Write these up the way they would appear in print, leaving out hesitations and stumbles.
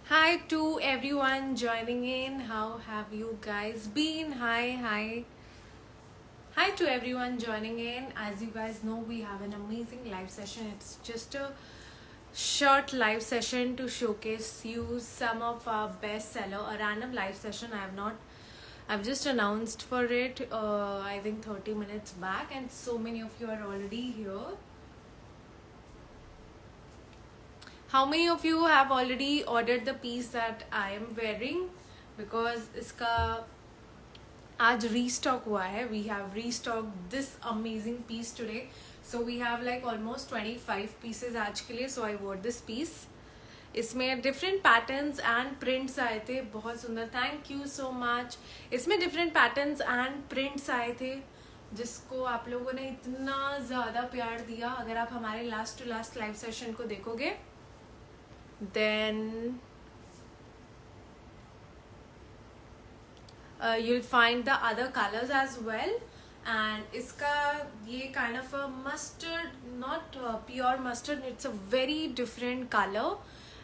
Hi to everyone joining in. How have you guys been? Hi. Hi to everyone joining in. As you guys know, we have an amazing live session. It's just a short live session to showcase you some of our bestseller. A random live session. I've just announced for it. I think 30 minutes back, and so many of you are already here. How many of you have already ordered the piece that I am wearing? Because इसका आज restock हुआ है. We have restocked this amazing piece today. So we have like almost 25 pieces आज के लिए. So I wore this piece. इसमें different patterns and prints आए थे. बहुत सुंदर. Thank you so much. इसमें different patterns and prints आए थे जिसको आप लोगों ने इतना ज़्यादा प्यार दिया. अगर आप हमारे last to last live session को देखोगे then you'll find the other colors as well. And इसका ये kind of a mustard, not pure mustard, it's a very different color.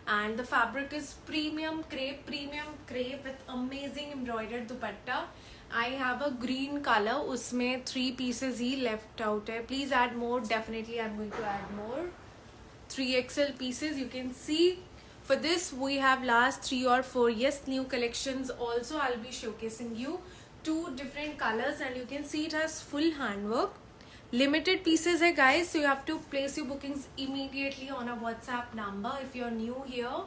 And the fabric is premium crepe with amazing embroidered dupatta. I have a green color, उसमें 3 pieces ही left out है. Please add more. Definitely I'm going to add more. 3XL pieces. You can see for this we have last 3 or 4 new collections. Also I'll be showcasing you 2 different colors, and you can see it has full handwork. Limited pieces hai guys, so you have to place your bookings immediately on a WhatsApp number if you're new here.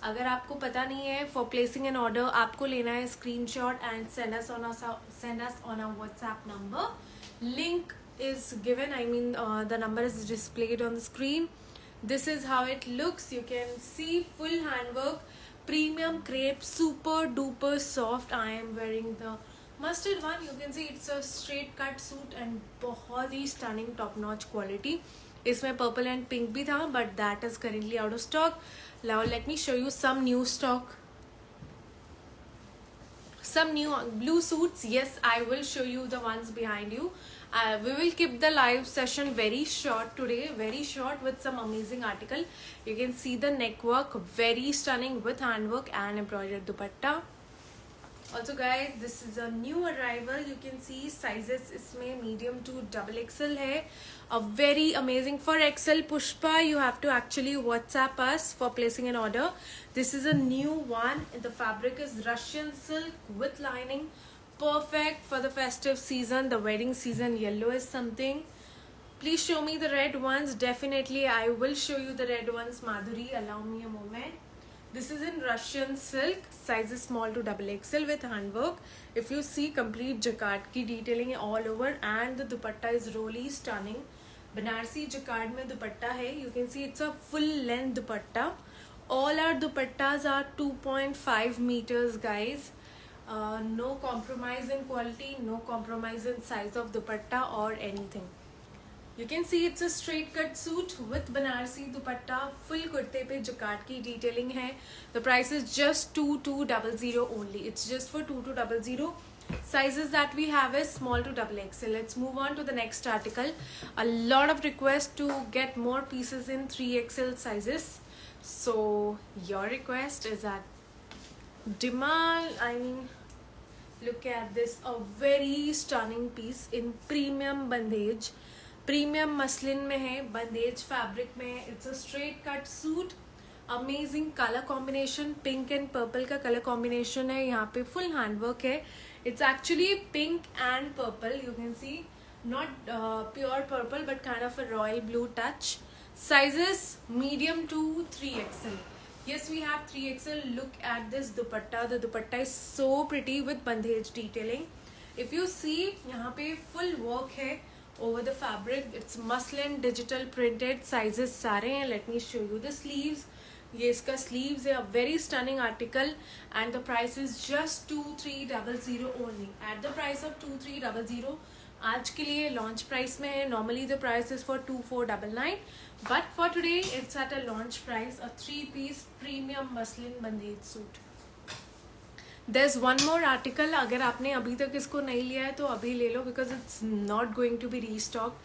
अगर आपको पता नहीं है, for placing an order आपको लेना है screenshot and send us on a WhatsApp number. Link is given. The number is displayed on the screen. This is how it looks. You can see full handwork, premium crepe, super duper soft. I am wearing the mustard one. You can see it's a straight cut suit and बहुत ही stunning top notch quality. इसमें purple and pink भी था, but that is currently out of stock. Now let me show you some new stock. Some new blue suits. Yes, I will show you the ones behind you. We will keep the live session very short today, very short, with some amazing article. You can see the neck work, very stunning with handwork and embroidered dupatta. Also guys, this is a new arrival. You can see sizes इसमें medium to XXL है. A very amazing. For XL Pushpa, you have to actually WhatsApp us for placing an order. This is a new one. The fabric is Russian silk with lining. Perfect for the festive season, the wedding season. Yellow is something. Please show me the red ones. Definitely I will show you the red ones. Madhuri, allow me a moment. This is in Russian silk, sizes small to XXL with handwork. If you see, complete jacquard की detailing all over, and the dupatta is really stunning. Banarsi jacquard में dupatta है. You can see it's a full length dupatta. All our dupattas are 2.5 meters, guys. No compromise in quality, no compromise in size of dupatta or anything. You can see it's a straight cut suit with Banarsi dupatta. Full kurte pe jacquard की detailing है. The price is just 2200 only. It's just for 2200. Sizes that we have is small to XXL. Let's move on to the next article. A lot of requests to get more pieces in 3XL sizes. So your request is at demand. Look at this, a very stunning piece in premium bandage. Premium muslin में है, bandhej fabric में है. It's a straight cut suit. Amazing colour combination, pink and purple का colour combination है. यहाँ पे full handwork है. It's actually pink and purple. You can see not pure purple but kind of a royal blue touch. Sizes medium to 3XL. Yes, we have 3XL. Look at this dupatta. The dupatta is so pretty with bandhej detailing. If you see, यहाँ पे full work है over the fabric. It's muslin digital printed. Sizes सारे हैं. Let me show you the sleeves. ये इसका sleeves है. A very stunning article, and the price is just 2300 only. At the price of 2300, आज के लिए launch price में है. Normally the price is for 2499, but for today it's at a launch price. A 3-piece premium muslin bandhej suit. There's one more article, अगर आपने अभी तक इसको नहीं लिया है तो अभी ले लो, because it's not going to be restocked.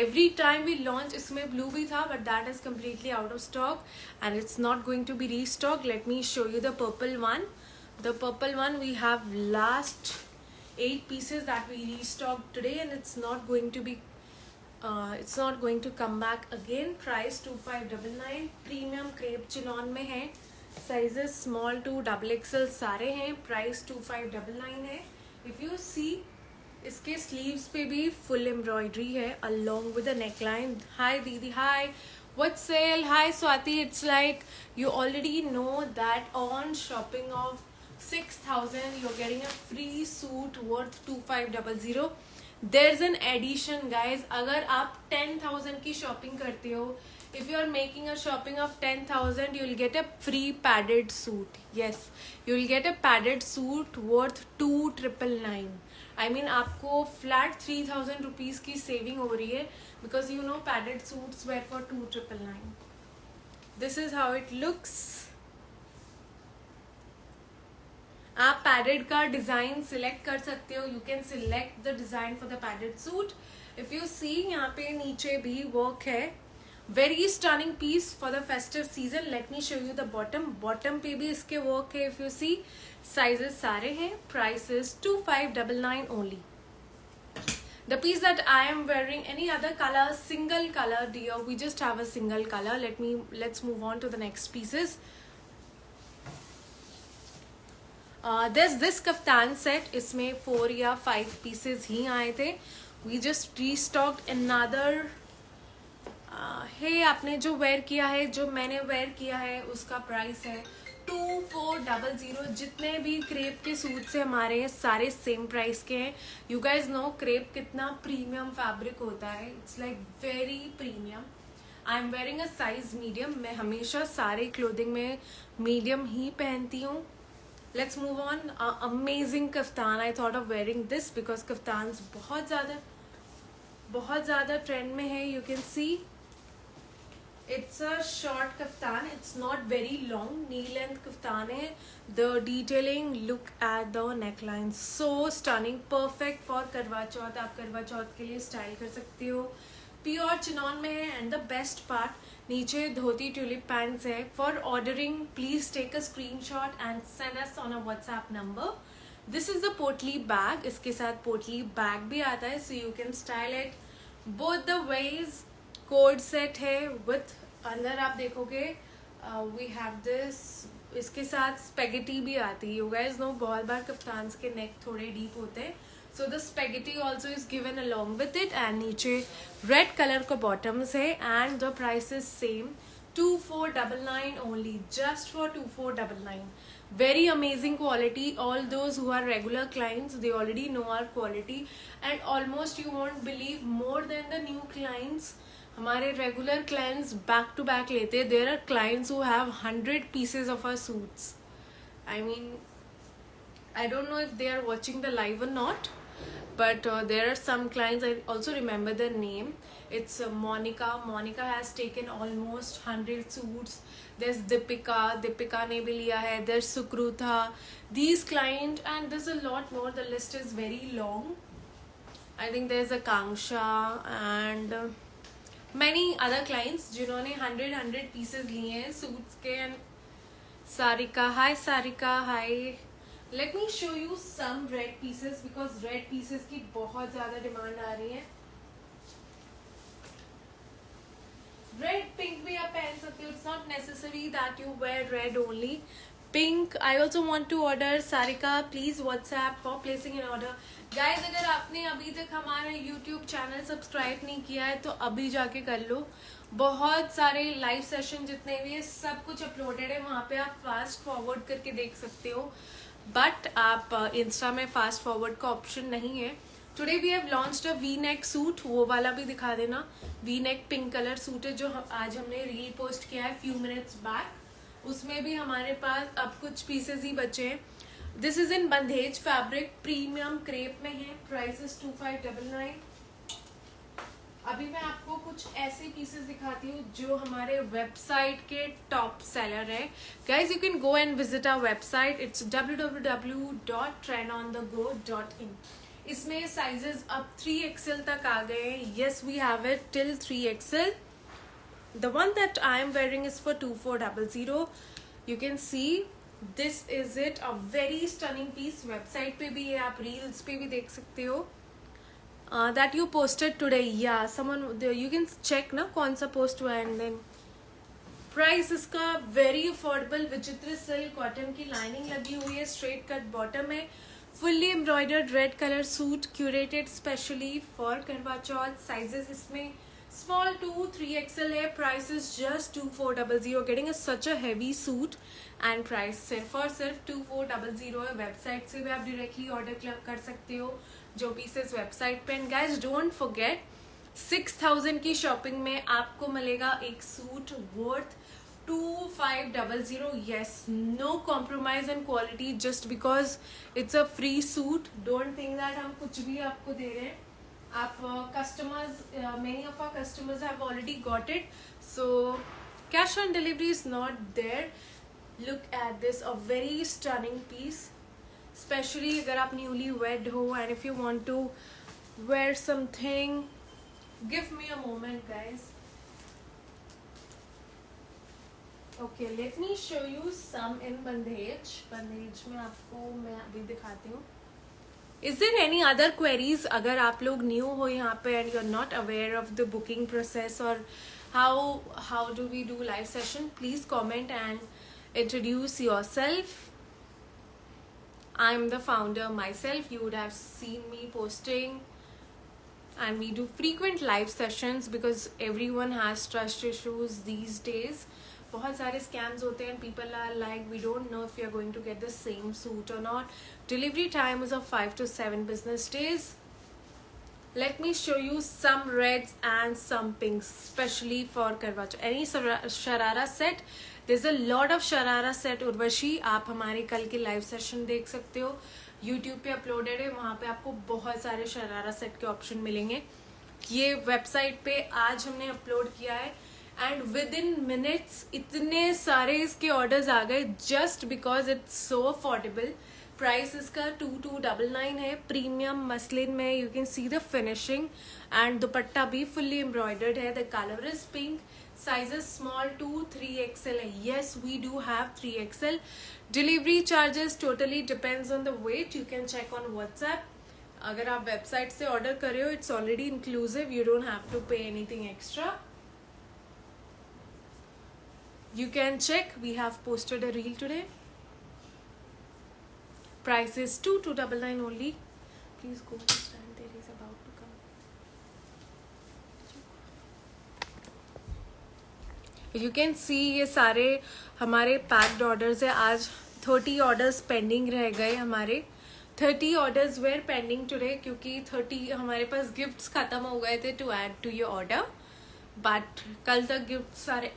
Every time we launch, इसमें blue भी था, but that is completely out of stock and it's not going to be restocked. Let me show you the purple one. The purple one, we have last 8 pieces that we restocked today, and it's not going to come back again. Price 2599. Premium crepe chinon में है. Sizes small to XXL सारे हैं. Price 2599 है. If you see, इसके sleeves पे भी full embroidery है along with the neckline. Hi Didi, hi. What sale? Hi Swati. It's like you already know that on shopping of 6,000 you're getting a free suit worth 2500. There's an addition guys. अगर आप 10,000 की shopping करते हो, if you are making a shopping of 10,000, you'll get a free padded suit. Yes, you'll get a padded suit worth 2,999. I mean आपको flat 3,000 rupees की saving हो रही है, because you know padded suits were for 2,999. This is how it looks. आप padded का design select कर सकते हो. You can select the design for the padded suit. If you see, यहाँ पे नीचे भी वर्क है. Very stunning piece for the festive season. Let me show you the bottom. Bottom पे भी इसके वर्क है. इफ यू सी, साइजेस सारे हैं. Price is 2599 only. The piece that I am wearing, any other color, single color dear, we just have a single color. Let's move on to the next pieces. There's this kaftan set. इसमें 4 या 5 pieces ही आए थे. We just restocked another. hey, आपने जो where किया है, जो मैंने वेयर किया है, उसका प्राइस है 2400. जितने भी क्रेप के सूट से हमारे सारे सेम प्राइस के हैं. यू गाइज नो क्रेप कितना प्रीमियम फैब्रिक होता है. It's like very premium. I am wearing a size medium. मैं हमेशा सारे क्लोथिंग में मीडियम ही पहनती हूँ. Let's move on. Amazing kaftan. I thought of wearing this because kaftans बहुत ज़्यादा ट्रेंड में है. You can see it's a short kaftan. It's not very long. Knee length kaftan है. The detailing, look at the neckline. So stunning. Perfect for करवा चौथ. आप करवा चौथ के लिए स्टाइल कर सकते हो. प्योर चिनॉन में है. एंड द बेस्ट पार्ट, नीचे धोती ट्यूलिप पैंट्स है. For ordering please take a screenshot and send us on a WhatsApp number. This is the potli bag. इसके साथ पोटली बैग भी आता है, so you can style it both the ways. Co-ord set है with, अंदर आप देखोगे वी हैव दिस. इसके साथ स्पेगेटी भी आती है. यू गाइज नो बहुत बार कफ्तान्स के नेक थोड़े डीप होते हैं, so the spaghetti also is given along with it. and नीचे red color का bottoms है. and the price is same, 2499 only, just for 2499. very amazing quality. all those who are regular clients, they already know our quality, and almost you won't believe, more than the new clients, हमारे regular clients back to back लेते हैं. there are clients who have 100 pieces of our suits. I mean, I don't know if they are watching the live or not, but there are some clients, I also remember their name. It's Monica. Monica has taken almost 100 suits. There's Deepika ने भी लिया है. There's Sukrutha. These clients, and there's a lot more. The list is very long. I think there's a Kangsha and many other clients जिन्होंने 100 pieces लिए हैं suits के. and Sarika, hi Sarika, hi. Let me show you some red pieces because red pieces की बहुत ज़्यादा demand आ रही है. Red, pink भी आप पहन सकते हो. It's not necessary that you wear red only. Pink. I also want to order. Sarika, please WhatsApp for placing an order. Guys, अगर आपने अभी तक हमारा YouTube चैनल सब्सक्राइब नहीं किया है तो अभी जाके कर लो. बहुत सारे लाइव सेशन जितने भी है सब कुछ अपलोडेड है. वहाँ पे आप फास्ट फॉरवर्ड करके देख सकते हो. बट आप इंस्टा में फास्ट फॉरवर्ड का ऑप्शन नहीं है. Today we have launched a V neck suit. वो वाला भी दिखा देना. V neck pink colour suit है जो आज हमने रील पोस्ट किया है फ्यू मिनट्स बैक. उसमें भी हमारे पास अब कुछ पीसेस ही बचे हैं. This is in bandhej fabric. Premium crepe में है. Price is 2599. अभी मैं आपको कुछ ऐसे पीसेस दिखाती हूँ जो हमारे वेबसाइट के टॉप सेलर है. Guys, you can go and visit our website. It's www.trendonthego.in. इसमें साइजेस अब 3XL तक आ गए हैं. Yes, we have it till 3XL. The one that I am wearing is for 2400. You can see this is it, a very stunning piece. Website पे भी है, आप रील्स पे भी देख सकते हो. That you posted today, yeah, someone you can check ना कौन सा पोस्ट हुआ है. एंड देन प्राइस इसका वेरी अफोर्डेबल. विचित्र सिल्क कॉटन की लाइनिंग लगी हुई है, स्ट्रेट कट बॉटम है, fully embroidered red colour suit, curated specially for करवा चौथ. साइजेस इसमें small to 3XL है. Price is just 2400. Getting such a heavy suit and price सिर्फ और सिर्फ 2400 है. वेबसाइट से भी आप डायरेक्टली ऑर्डर कर सकते हो जो पीसेस वेबसाइट पे. एंड गाइज, डोंट फॉरगेट 6000 की शॉपिंग में आपको मिलेगा एक suit worth 2500. yes, no compromise in quality just because it's a free suit. don't think that हम कुछ भी आपको दे रहे हैं. आप customers, many of our customers have already got it, so cash on delivery is not there. look at this, a very stunning piece, especially अगर आप newly wed हो and if you want to wear something. give me a moment, guys. okay, let me show you some in bandhej में आपको मैं अभी दिखाती हूँ. Is there any other queries? अगर आप लोग न्यू हो यहाँ पे and you're not aware of the booking process or how do we do live session, please comment and introduce yourself. I'm the founder myself. You would have seen me posting, and we do frequent live sessions because everyone has trust issues these days. बहुत सारे scams होते हैं. people are like, we don't know if we are going to get the same suit or not. delivery time is of 5 to 7 business days. let me show you some reds and some pinks, especially for Karwa Chauth. any sharara set, there's a lot of sharara set. Urvashi, आप हमारे कल के live session देख सकते हो, YouTube पे uploaded है. वहाँ पे आपको बहुत सारे शरारा सेट के ऑप्शन मिलेंगे. ये वेबसाइट पे आज हमने अपलोड किया है एंड विद इन मिनट्स इतने सारे इसके ऑर्डर्स आ गए just because it's so affordable. Price इसका 2299 है. प्रीमियम मसलिन में you can see the finishing and दुपट्टा भी फुल्ली एम्ब्रॉयडर्ड है. The colour is pink. sizes small to 3XL है. yes, we do have 3XL. delivery charges totally depends on the weight. you can check on WhatsApp. अगर आप website से order कर रहे हो, it's already inclusive. you don't have to pay anything extra. you can check. we have posted a reel today. price is 2299 only. please go to stand. there is about to come. you can see ये सारे हमारे packed orders है. आज 30 orders pending रह गए हमारे. 30 orders where pending today क्योंकि 30 हमारे पास गिफ्ट्स खत्म हो गए थे to add to your order. But कल तक गिफ्ट सारे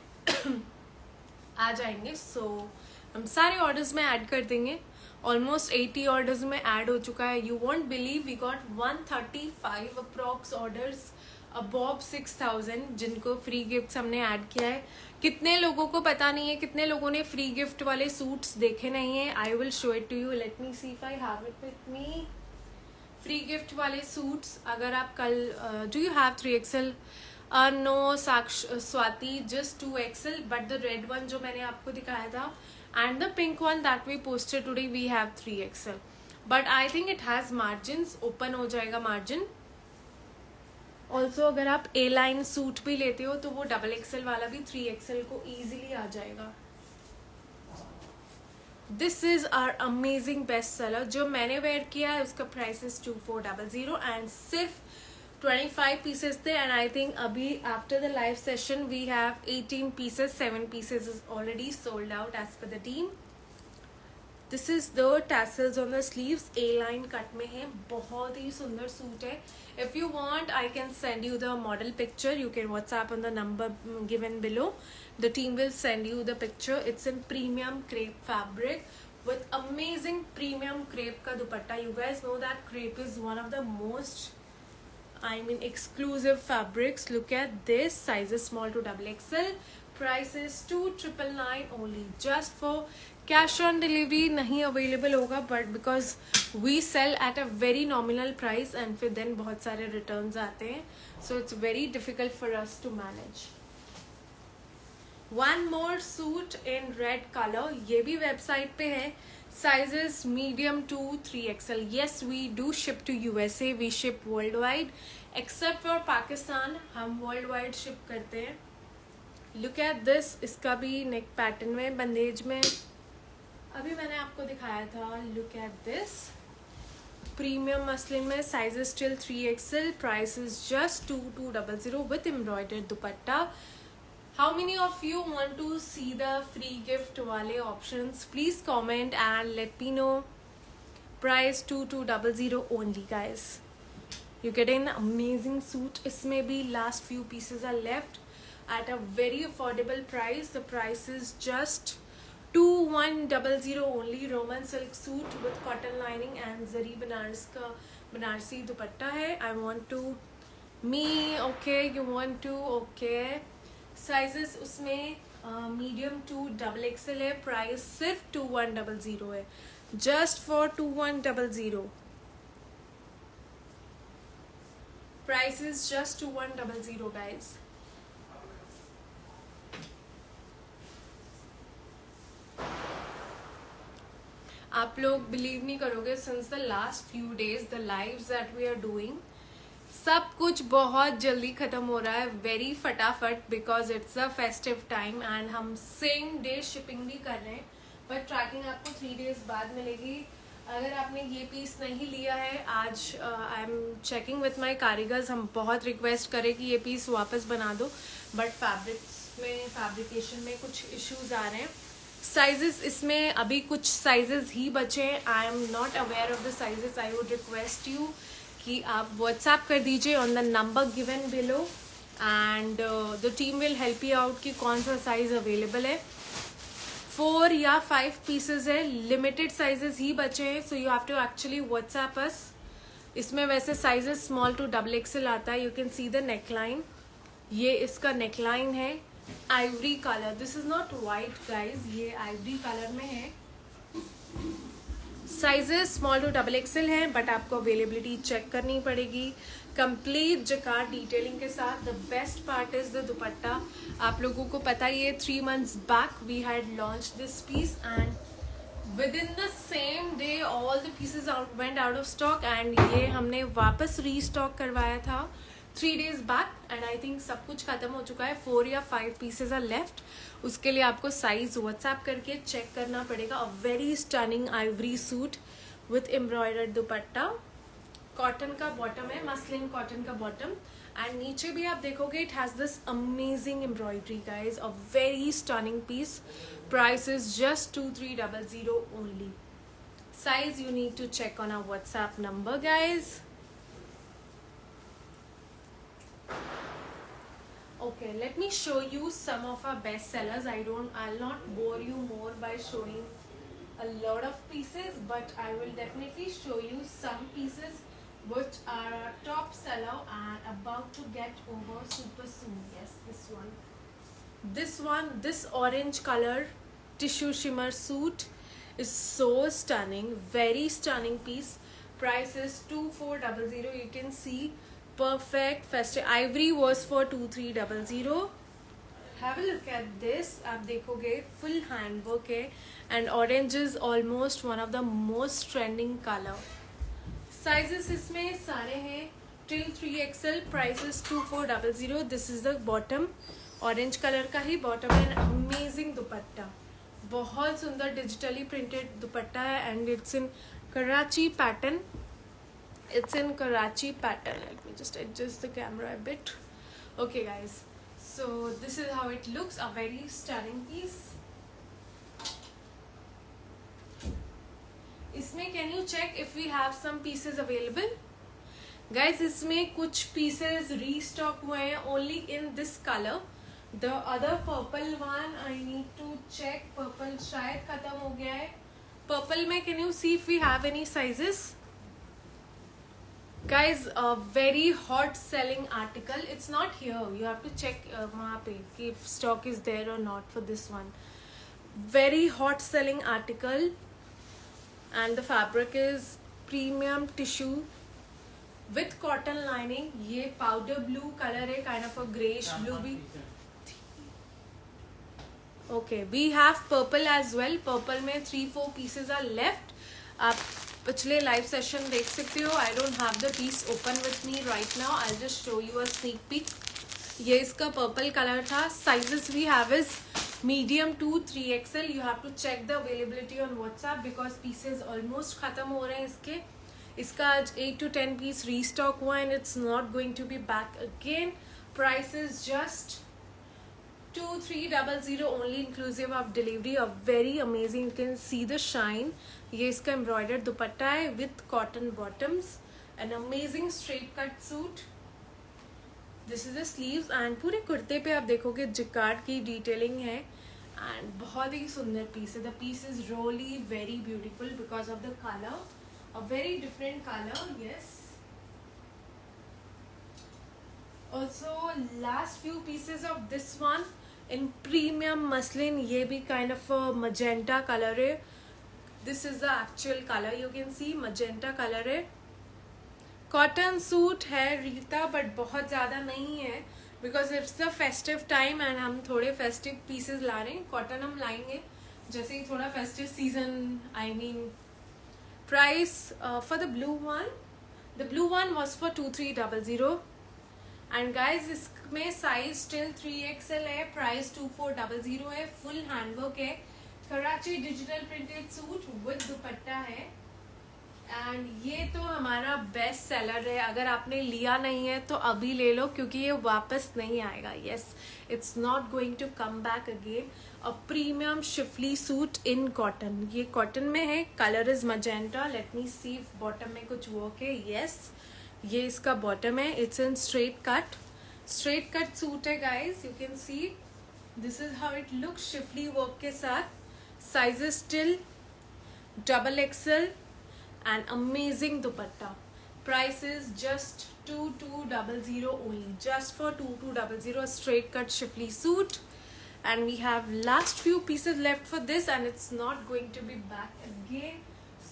आ जाएंगे. सो हम सारे ऑर्डर्स में ऐड कर देंगे. ऑलमोस्ट 80 ऑर्डर्स में ऐड हो चुका है. You won't believe we got 135 approx orders above 6000 जिनको फ्री गिफ्ट्स हमने ऐड किया है. कितने लोगों को पता नहीं है, कितने लोगों ने फ्री गिफ्ट वाले सूट्स देखे नहीं है. I will show it to you. Let me see if I have it with me. Free gift वाले सूट्स अगर आप कल do you have 3XL? No Swati, just 2XL. But the red one जो मैंने आपको दिखाया था and the pink one that we posted today, we have 3XL. but I think it has margins. open हो जाएगा margin. also अगर आप A line suit भी लेते हो तो वो XXL वाला भी 3XL को easily आ जाएगा. this is our amazing best seller जो मैंने वेयर किया है. उसका प्राइस is 2400 and सिर्फ 25 pieces थे. and I think अभी after the live session we have 18 pieces. 7 pieces is already sold out as per the team. this is the tassels on the sleeves. A line cut में है. बहुत ही सुंदर suit है. if you want I can send you the model picture. you can WhatsApp on the number given below. the team will send you the picture. it's in premium crepe fabric with amazing premium crepe का दुपट्टा. you guys know that crepe is one of the most I mean exclusive fabrics. Look at this, sizes small to double XL. Price is 2,999 only. Just for cash on delivery नहीं available होगा, but because we sell at a very nominal price and फिर then बहुत सारे returns आते हैं, so it's very difficult for us to manage. One more suit in red color. ये भी website पे है. Sizes medium to 3XL. Yes, we do ship to USA. We ship worldwide, except for Pakistan. हम worldwide ship करते हैं. Look at this. इसका भी neck pattern में, बंदेज में. अभी मैंने आपको दिखाया था. Look at this. Premium muslin में, sizes still 3XL. Price is just 2,200 with embroidered dupatta. How many of you want to see the free gift wale options? Please comment and let me know. Price 2,200 only, guys. You get an amazing suit. इसमें भी last few pieces are left at a very affordable price. The price is just 2,100 only. Roman silk suit with cotton lining and zari Banarasi दुपट्टा है. I want to me okay. You want to okay. Sizes उसमें medium to double XL है. Price सिर्फ 2,100 है. Just for 2,100. Price is just 2,100 guys. आप लोग believe नहीं करोगे, since the last few days the lives that we are doing, सब कुछ बहुत जल्दी ख़त्म हो रहा है, वेरी फटाफट, because it's a festive time and हम सेम डे शिपिंग भी कर रहे हैं. बट ट्रैकिंग आपको 3 डेज बाद मिलेगी. अगर आपने ये पीस नहीं लिया है आज, I am checking with my कारीगर्स. हम बहुत रिक्वेस्ट करें कि ये पीस वापस बना दो, बट फैब्रिकेशन में कुछ इश्यूज आ रहे हैं. साइजेस इसमें अभी कुछ साइजेस ही बचे हैं. I am not aware of the sizes. I would request you कि आप व्हाट्सएप कर दीजिए on the number given below and the team will help you out कि कौन सा साइज अवेलेबल है. 4 या 5 पीसेज है, लिमिटेड साइजेस ही बचे हैं, so you have to actually WhatsApp us. इसमें वैसे sizes small to double XL आता है. You can see the neckline. ये इसका नेकलाइन है, ivory colour. This is not white guys, ये आइवरी कलर में है. Sizes small to double XL है, बट आपको अवेलेबिलिटी चेक करनी पड़ेगी कंप्लीट जकार्ड डिटेलिंग के साथ. The best part is the dupatta. आप लोगों को पता ही है 3 months back we had launch this piece and within the same day all the pieces went out of stock and ये हमने वापस रीस्टॉक करवाया था 3 days back and I think सब कुछ खत्म हो चुका है. 4 या 5 पीसेज आर लेफ्ट. उसके लिए आपको साइज व्हाट्सएप करके चेक करना पड़ेगा. A very stunning ivory suit with embroidered dupatta. Cotton का बॉटम है, मसलिन कॉटन का बॉटम, एंड नीचे भी आप देखोगे it has this amazing embroidery guys. A very stunning piece. Price is just 2,300 only. Size you need to check on our WhatsApp number guys. Okay, let me show you some of our best sellers. I'll not bore you more by showing a lot of pieces, but I will definitely show you some pieces which are a top seller and about to get over super soon. Yes, this one, this orange color tissue shimmer suit is so stunning, very stunning piece. Price is 2,400. You can see perfect festive. Ivory was for 2,300. Have a look at this. आप देखोगे full handwork है and orange is almost one of the most trending color. Sizes इसमें सारे हैं till 3XL. Price is 2,400. This is the bottom. Orange color का ही bottom है. Amazing दुपट्टा, बहुत सुंदर digitally printed दुपट्टा है and it's in Karachi pattern. It's in Karachi pattern. Let me just adjust the camera a bit. Okay guys, so this is how it looks. A very stunning piece. इसमें can you check if we have some pieces available? Guys, इसमें कुछ pieces restock हुए हैं only in this color. The other purple one I need to check. Purple शायद खत्म हो गया है. Purple में can you see if we have any sizes? Guys, a very hot selling article. It's not here. You have to check वहाँ पे कि if stock is there or not for this one. Very hot selling article, and the fabric is premium tissue with cotton lining. ये powder blue color है, kind of a grayish blue भी. Okay, we have purple as well. Purple में 3-4 pieces are left. आप पिछले live session देख सकते हो. I don't have the piece open with me right now. I just show you a sneak peek. ये इसका purple colour था. Sizes we have is medium to 3XL. You have to check the availability on WhatsApp because pieces almost खत्म हो रहे हैं इसके. इसका आज 8 to 10 पीस रीस्टॉक हुआ and it's not going to be back again. Price is just 2300 only inclusive of delivery. A very amazing, you can see the shine. ये इसका embroidered दुपट्टा है with cotton bottoms. An amazing straight cut suit. This is the sleeves and पूरे कुर्ते पे आप देखोगे jacquard की detailing है and बहुत ही सुंदर पीस है. The piece is really very beautiful because of the color. A very different color, yes. Also last few pieces of this one in premium muslin. ये भी kind of a magenta color है. This is the actual color. You can see magenta color है. Cotton suit है Rita but बहुत ज़्यादा नहीं है because it's the festive time and हम थोड़े festive pieces ला रहे हैं. Cotton हम लाएंगे जैसे ही थोड़ा festive season. I mean price for the blue one. The blue one was for 2300. And guys इसमें साइज स्टिल 3XL है. प्राइस 2400 है. फुल हैंडवर्क है. Karachi digital printed suit with दुपट्टा है एंड ये तो हमारा बेस्ट सेलर है. अगर आपने लिया नहीं है तो अभी ले लो क्योंकि ये वापस नहीं आएगा. Yes, it's not going to come back again. A premium schiffli suit in cotton. ये कॉटन में है. Colour is magenta. Let me see bottom में कुछ वर्क है. येस, ये इसका बॉटम है. It's in straight cut suit है guys. You can see this is how it look schiffli work के साथ. Sizes still XXL and amazing dupatta. Price is just 2200 only. Just for 2200 straight cut Schiffli suit. And we have last few pieces left for this and it's not going to be back again.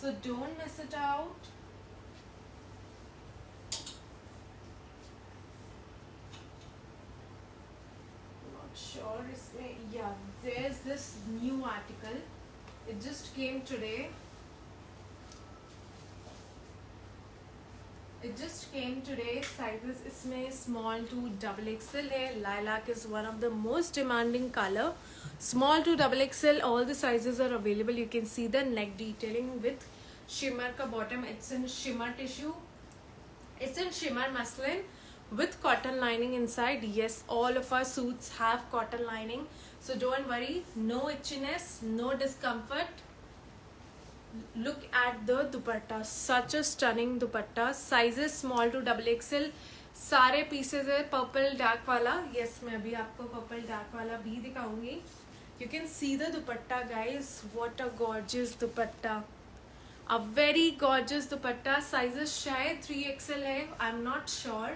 So don't miss it out. Sure, yeah, there's this new article. It just came today. Sizes इसमें small to XXL है. Lilac is one of the most demanding color. Small to XXL, all the sizes are available. You can see the neck detailing with shimmer का bottom. It's in shimmer tissue. It's in shimmer muslin with cotton lining inside. Yes, all of our suits have cotton lining, so don't worry. No itchiness, no discomfort. Look at the dupatta. Such a stunning dupatta. Sizes small to XXL. सारे pieces है. Purple dark वाला. Yes, मैं अभी आपको purple dark वाला भी दिखाऊंगी. You can see the dupatta guys. What a gorgeous dupatta. A very gorgeous dupatta. Sizes शायद 3XL है. I'm not sure.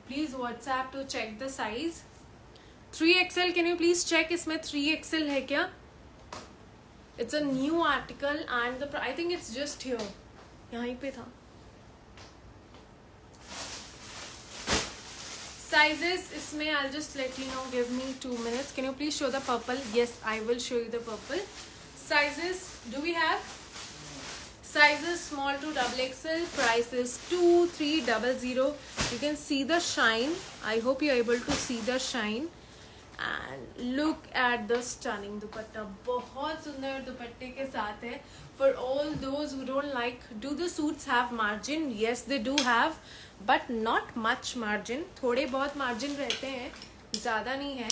Please WhatsApp to check the size. 3XL, can you please check इसमें 3XL है क्या? It's a new article and I think it's just here. यहीं पे था. Sizes इसमें I'll just let you know. Give me 2 minutes. Can you please show the purple? Yes, I will show you the purple. Sizes do we have? Sizes small to XXL. Price is 2300. You can see the shine. I hope you're able to see the shine. And look at the stunning dupatta. बहुत सुंदर दुपट्टे के साथ है. For all those who don't like, do the suits have margin? Yes, they do have, but not much margin. थोड़े बहुत margin रहते हैं, ज़्यादा नहीं है.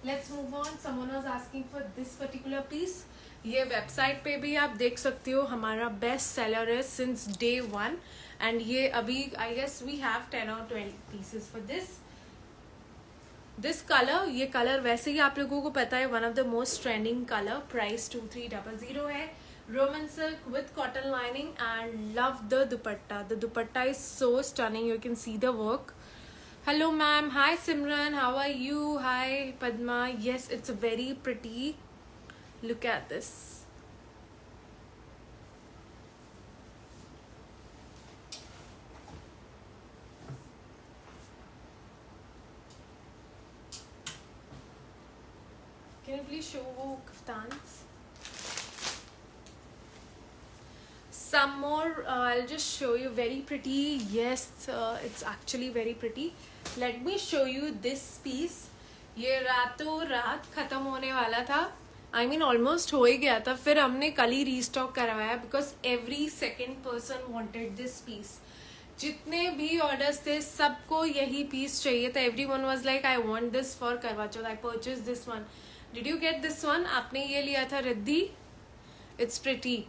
Let's move on. Someone was asking for this particular piece. ये वेबसाइट पे भी आप देख सकते हो. हमारा बेस्ट सेलर है सिंस डे 1 एंड ये अभी I guess we have 10 or 20 pieces for this colour. ये कलर वैसे ही आप लोगों को पता है one of the most trending colour. Price 2300 है. Roman silk with cotton lining, and love the dupatta. The dupatta is so stunning. You can see the work. Hello ma'am. Hi Simran. How are you? Hi Padma. Yes, it's very pretty. Look at this. Can you please show kaftans? Some more, I'll just show you. Very pretty. Yes, it's actually very pretty. Let me show you this piece. ये रातों रात खत्म होने वाला था. I mean almost हो ही गया था. फिर हमने कल ही रीस्टॉक करवाया because every second person wanted this piece. जितने भी ऑर्डर्स थे सबको यही पीस चाहिए था. Everyone was like I want this for करवा चौथ. I purchased this one. Did you get this one? आपने ये लिया था Riddhi? It's pretty.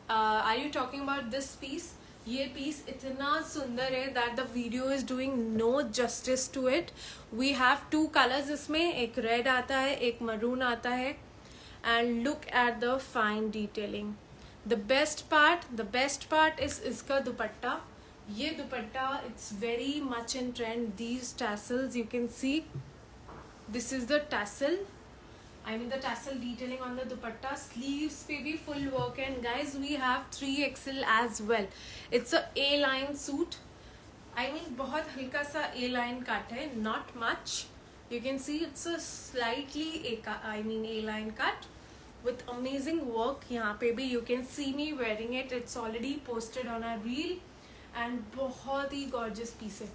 Are you talking about this piece? ये piece इतना सुंदर है that the video is doing no justice to it. We have two colors इसमें. एक red आता है, एक maroon आता है. And look at the fine detailing. The best part is इसका दुपट्टा. ये दुपट्टा, it's very much in trend. These tassels, you can see. This is the tassel. I mean the tassel detailing on the dupatta. Sleeves पे भी full work, and guys we have 3XL as well. It's a A-line suit. I mean बहुत हल्का सा A-line cut है, not much. You can see it's a slightly A-line cut with amazing work. यहाँ पे भी you can see me wearing it. It's already posted on our reel, and बहुत ही gorgeous piece है.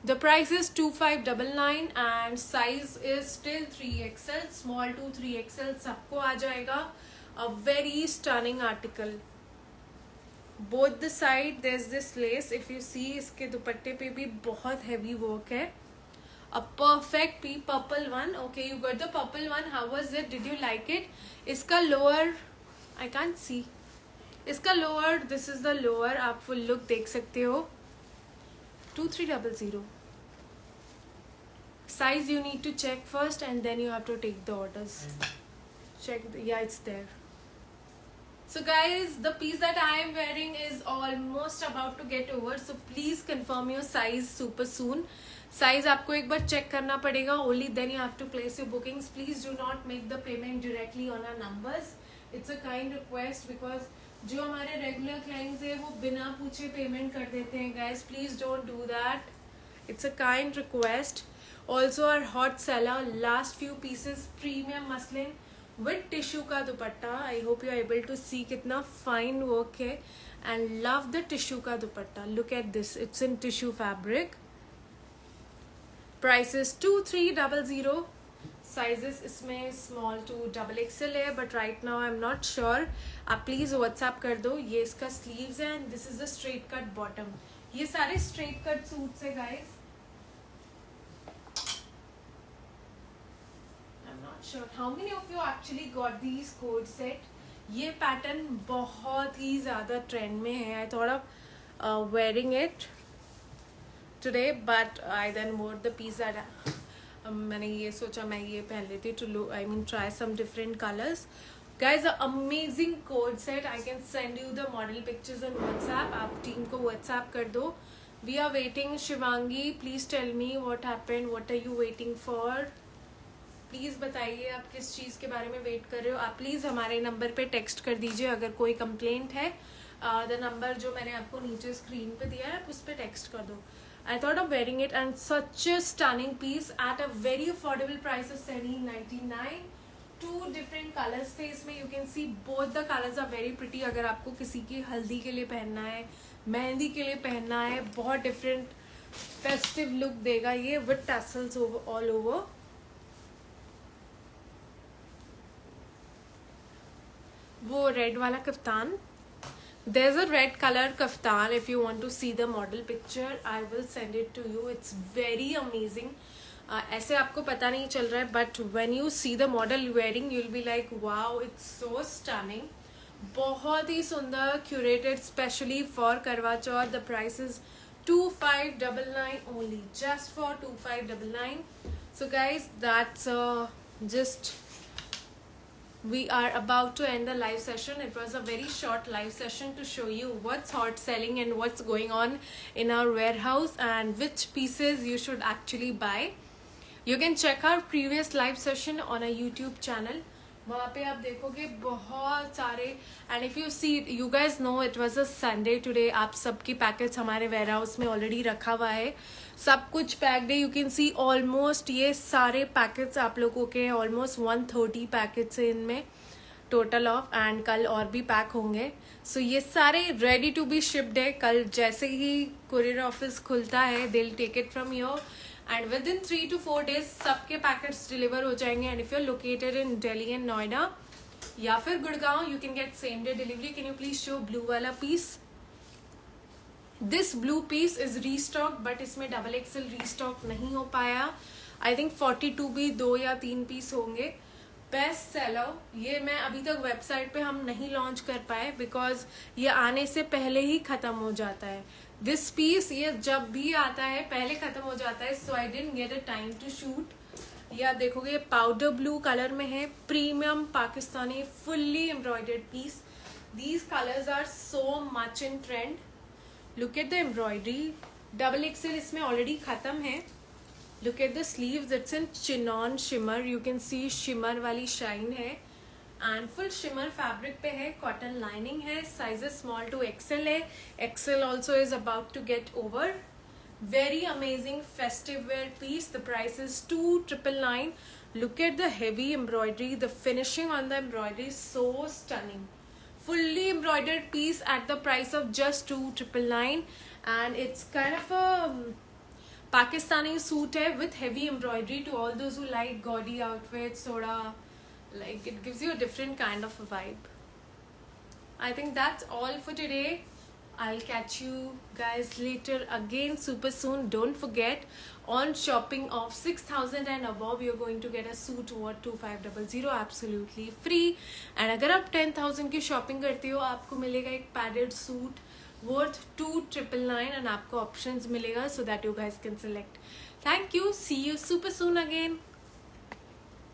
The price is 2599 and size is still 3XL, small to 3XL सबको आ जाएगा. A very stunning article. Both the side there's this lace. If you see इसके दुपट्टे पे भी बहुत heavy work है. A perfect purple one. Okay, you got the purple one. How was it? Did you like it? इसका lower I can't see. इसका lower, this is the lower. आप full look देख सकते हो. 2300. Size you need to check first and then you have to take the orders. Check yeah, it's there. So guys, the piece that I am wearing is almost about to get over, so please confirm your size super soon. Size आपको एक बार check करना पड़ेगा. Only then you have to place your bookings. Please do not make the payment directly on our numbers. It's a kind request because जो हमारे regular clients है वो बिना पूछे payment कर देते हैं. Guys, please don't do that. It's a kind request. Also our hot seller, last few pieces, premium muslin with tissue का दुपट्टा. I hope you are able to see कितना fine work है, and love the tissue का दुपट्टा. Look at this, it's in tissue fabric. Price is 2300. Sizes इसमें small to XXL है, but right now I'm not sure. आप please WhatsApp कर दो. ये इसका sleeves है and this is the straight cut bottom. ये सारे straight cut suits है guys. I'm not sure how many of you actually got these code set. ये pattern बहुत ही ज़्यादा trend में है. I thought of wearing it today, but I then wore the piece that मैंने ये सोचा मैं ये पहन लेती to look, I mean try some different colors. Guys, an amazing code set. I can send you the model pictures on WhatsApp. आप team को WhatsApp कर दो. We are waiting. Shivangi, please tell me what happened. What are you waiting for? Please बताइए आप किस चीज़ के बारे में वेट कर रहे हो. आप प्लीज़ हमारे नंबर पे टेक्स्ट कर दीजिए अगर कोई कंप्लेंट है. द नंबर जो मैंने आपको नीचे स्क्रीन पे दिया है आप उस पर टेक्स्ट कर दो. I thought of wearing it, and such a stunning piece at a very affordable price of $17.99. Two different colors थे इसमें. You can see both the colors are very pretty. अगर आपको किसी की हल्दी के लिए पहनना है, मेहंदी के लिए पहनना है, बहुत different festive look देगा ये with tassels all over. वो रेड वाला kaftan. There's a red color kaftan. If you want to see the model picture, I will send it to you. It's very amazing. ऐसे आपको पता नहीं चल रहा है, but when you see the model wearing, you'll be like, wow, it's so stunning. बहुत ही सुंदर, curated specially for करवा चौथ. The price is 2599 only, just for 2599. So guys, that's just we are about to end the live session. It was a very short live session to show you what's hot selling and what's going on in our warehouse and which pieces you should actually buy. You can check our previous live session on a YouTube channel. वहाँ पे आप देखोगे बहुत सारे, and if you see, you guys know it was a Sunday today. आप सबकी packets हमारे ware house में ऑलरेडी रखा हुआ है, सब कुछ पैक्ड है. यू कैन सी ऑलमोस्ट ये सारे पैकेट्स आप लोगों के ऑलमोस्ट 130 पैकेट्स है इनमें टोटल ऑफ, एंड कल और भी पैक होंगे. सो ये सारे रेडी टू बी शिप्ड है. कल जैसे ही कुरियर ऑफिस खुलता है they will take it from your, and within 3 to 4 days सबके पैकेट्स डिलीवर हो जाएंगे. And if you are located in Delhi and Noida या फिर Gurgaon, you can get same day delivery. Can you please show blue वाला piece? This blue piece is restock, but इसमें double XL restock नहीं हो पाया. आई थिंक 42 भी 2 या 3 पीस होंगे. Best seller. ये मैं अभी तक वेबसाइट पे हम नहीं लॉन्च कर पाए बिकॉज ये आने से पहले ही खत्म हो जाता है. दिस पीस ये जब भी आता है पहले खत्म हो जाता है, so I didn't get a time to shoot. ये आप देखोगे पाउडर ब्लू कलर में है, premium Pakistani fully embroidered piece. These colours are so much in trend. Look at the embroidery. Double XL इसमें ऑलरेडी खत्म है. Look at the sleeves, it's in chiffon shimmer. You can see shimmer वाली shine है and full shimmer fabric पे है. Cotton lining है. Sizes small to XL है. XL also is about to get over. Very amazing festive wear piece. The price is 2,999. Look at the heavy embroidery. The finishing on the embroidery so stunning. Fully embroidered piece at the price of just 2,999, and it's kind of a Pakistani suit hai with heavy embroidery. To all those who like gaudy outfits, soda, like it gives you a different kind of a vibe. I think that's all for today. I'll catch you guys later again super soon. Don't forget, on shopping of 6,000 and above, you're going to get a suit worth 2,500 absolutely free. And अगर आप 10,000 की shopping करते हो आपको मिलेगा एक padded suit worth 2,999 and आपको options मिलेगा so that you guys can select. Thank you. See you super soon again.